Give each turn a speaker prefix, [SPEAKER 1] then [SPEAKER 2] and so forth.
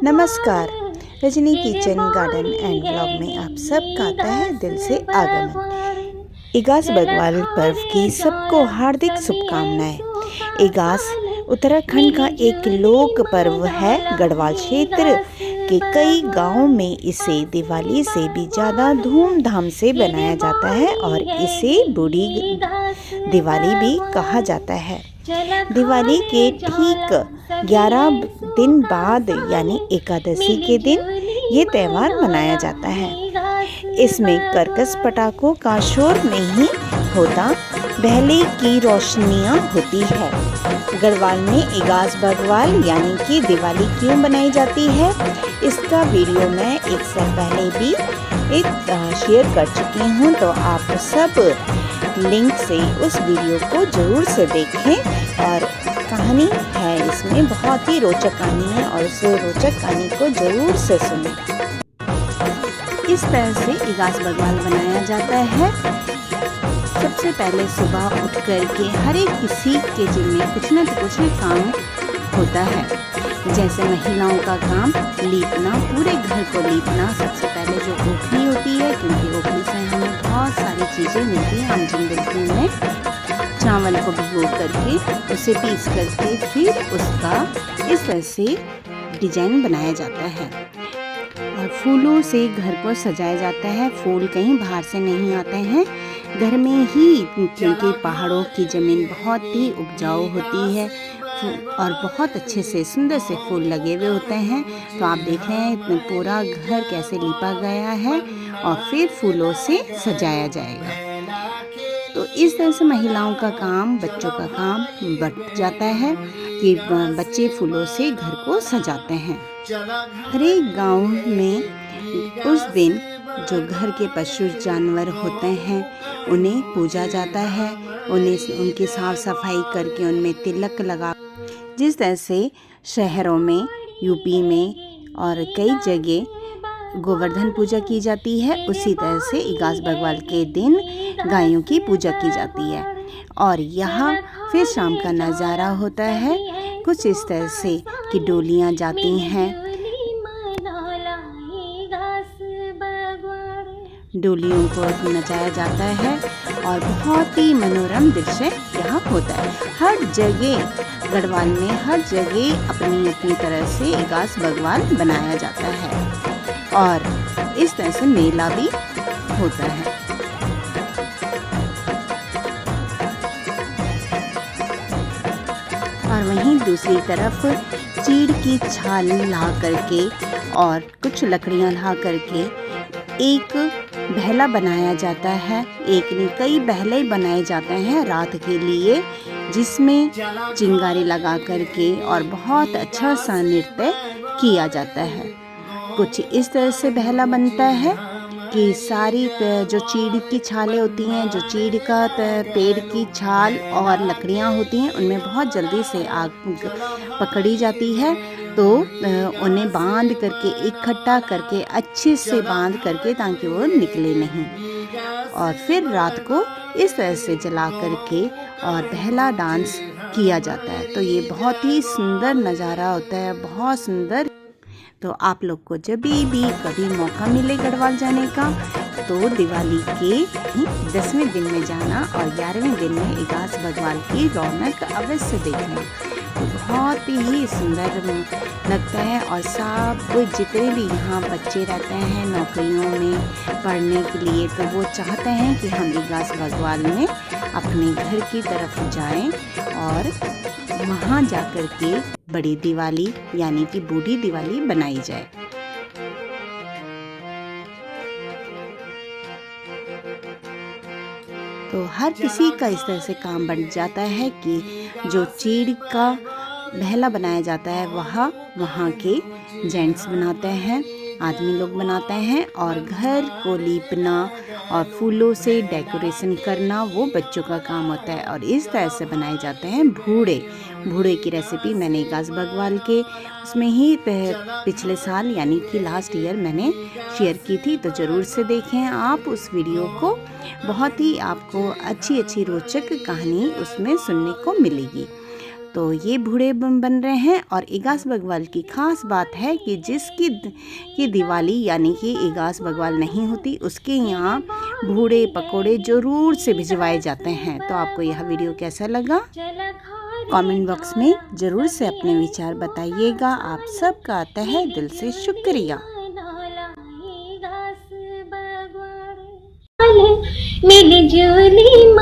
[SPEAKER 1] नमस्कार। Rajni kitchen garden and blog में आप सबका तहे दिल से आगमन। इगास बग्वाल पर्व की सबको हार्दिक शुभकामनाएं। इगास उत्तराखंड का एक लोक पर्व है। गढ़वाल क्षेत्र के कई गांवों में इसे दिवाली से भी ज़्यादा धूमधाम से बनाया जाता है और इसे बूढ़ी दिवाली भी कहा जाता है। दिवाली के ठीक 11 दिन बाद यानी एकादशी के दिन ये त्यौहार मनाया जाता है। इसमें कर्कश पटाखों का शोर नहीं होता, पहले की रोशनियाँ होती है। गढ़वाल में इगास बग्वाल यानी कि दिवाली क्यों बनाई जाती है, इसका वीडियो मैं एक साल पहले भी शेयर कर चुकी हूँ, तो आप सब लिंक से उस वीडियो को ज़रूर से देखें। और कहानी है इसमें बहुत ही रोचक कहानी है और उस रोचक कहानी को ज़रूर से सुनें। इस तरह से इगास बग्वाल बनाया जाता है। सबसे पहले सुबह उठ कर के हर एक किसी के जिम्मे कुछ न कुछ काम होता है। जैसे महिलाओं का काम लीपना, पूरे घर को लीपना। सबसे पहले जो ओखली होती है, क्योंकि ओखली से हमें बहुत सारी चीज़ें मिलती हैं आम जिंदगी में। चावल को भिगो करके उसे पीस करके फिर उसका इस तरह से डिजाइन बनाया जाता है और फूलों से घर को सजाया जाता है। फूल कहीं बाहर से नहीं आते हैं, घर में ही, क्योंकि पहाड़ों की ज़मीन बहुत ही उपजाऊ होती है और बहुत अच्छे से सुंदर से फूल लगे हुए होते हैं। तो आप देख रहे हैं पूरा घर कैसे लिपा गया है और फिर फूलों से सजाया जाएगा। तो इस तरह से महिलाओं का काम, बच्चों का काम बढ़ जाता है कि बच्चे फूलों से घर को सजाते हैं। हर एक गाँव में उस दिन जो घर के पशु जानवर होते हैं उन्हें पूजा जाता है, उन्हें उनकी साफ सफाई करके उनमें तिलक लगा। जिस तरह से शहरों में, यूपी में और कई जगह गोवर्धन पूजा की जाती है, उसी तरह से इगास बग्वाल के दिन गायों की पूजा की जाती है। और यहाँ फिर शाम का नज़ारा होता है कुछ इस तरह से कि डोलियाँ जाती हैं, डोलियों को नचाया जाता है और बहुत ही मनोरम दृश्य यहाँ होता है। हर जगह गढ़वाल में हर जगह अपनी अपनी तरह से इगास बग्वाल बनाया जाता है और इस तरह से मेला भी होता है। और वहीं दूसरी तरफ चीड़ की छाल ला करके और कुछ लकड़ियाँ ला करके एक बहला बनाया जाता है। एक नहीं, कई बहले बनाए जाते हैं रात के लिए, जिसमें चिंगारी लगा करके और बहुत अच्छा सा नृत्य किया जाता है। कुछ इस तरह से बहला बनता है कि सारी जो चीड़ की छालें होती हैं, जो चीड़ का पेड़ की छाल और लकड़ियाँ होती हैं, उनमें बहुत जल्दी से आग पकड़ी जाती है। तो उन्हें बांध करके, इकट्ठा करके, अच्छे से बांध करके ताकि वो निकले नहीं, और फिर रात को इस तरह से जला करके और पहला डांस किया जाता है। तो ये बहुत ही सुंदर नज़ारा होता है, बहुत सुंदर। तो आप लोग को जब भी कभी मौका मिले गढ़वाल जाने का, तो दिवाली के 10वें दिन में जाना और 11वें दिन में इगास बग्वाल की रौनक अवश्य देखना। तो बहुत ही सुंदर लगता है। और सब जितने भी यहाँ बच्चे रहते हैं नौकरियों में पढ़ने के लिए, तो वो चाहते हैं कि हम इगास बग्वाल में अपने घर की तरफ जाएं और वहाँ जाकर के बड़ी दिवाली यानी कि बूढ़ी दिवाली बनाई जाए। तो हर किसी का इस तरह से काम बन जाता है कि जो चीड़ का बहला बनाया जाता है वहाँ के जेंट्स बनाते हैं, आदमी लोग बनाते हैं, और घर को लीपना और फूलों से डेकोरेशन करना वो बच्चों का काम होता है। और इस तरह से बनाए जाते हैं भूड़े की रेसिपी मैंने इगास बग्वाल के उसमें ही पिछले साल यानी कि लास्ट ईयर मैंने शेयर की थी, तो ज़रूर से देखें आप उस वीडियो को। बहुत ही आपको अच्छी रोचक कहानी उसमें सुनने को मिलेगी। तो ये बूढ़े बन रहे हैं। और इगास बग्वाल की ख़ास बात है कि जिसकी की दिवाली यानी कि इगास बग्वाल नहीं होती, उसके यहाँ बूढ़े पकोड़े ज़रूर से भिजवाए जाते हैं। तो आपको यह वीडियो कैसा लगा कमेंट बॉक्स में ज़रूर से अपने विचार बताइएगा। आप सबका तहे दिल से शुक्रिया। मिली जुली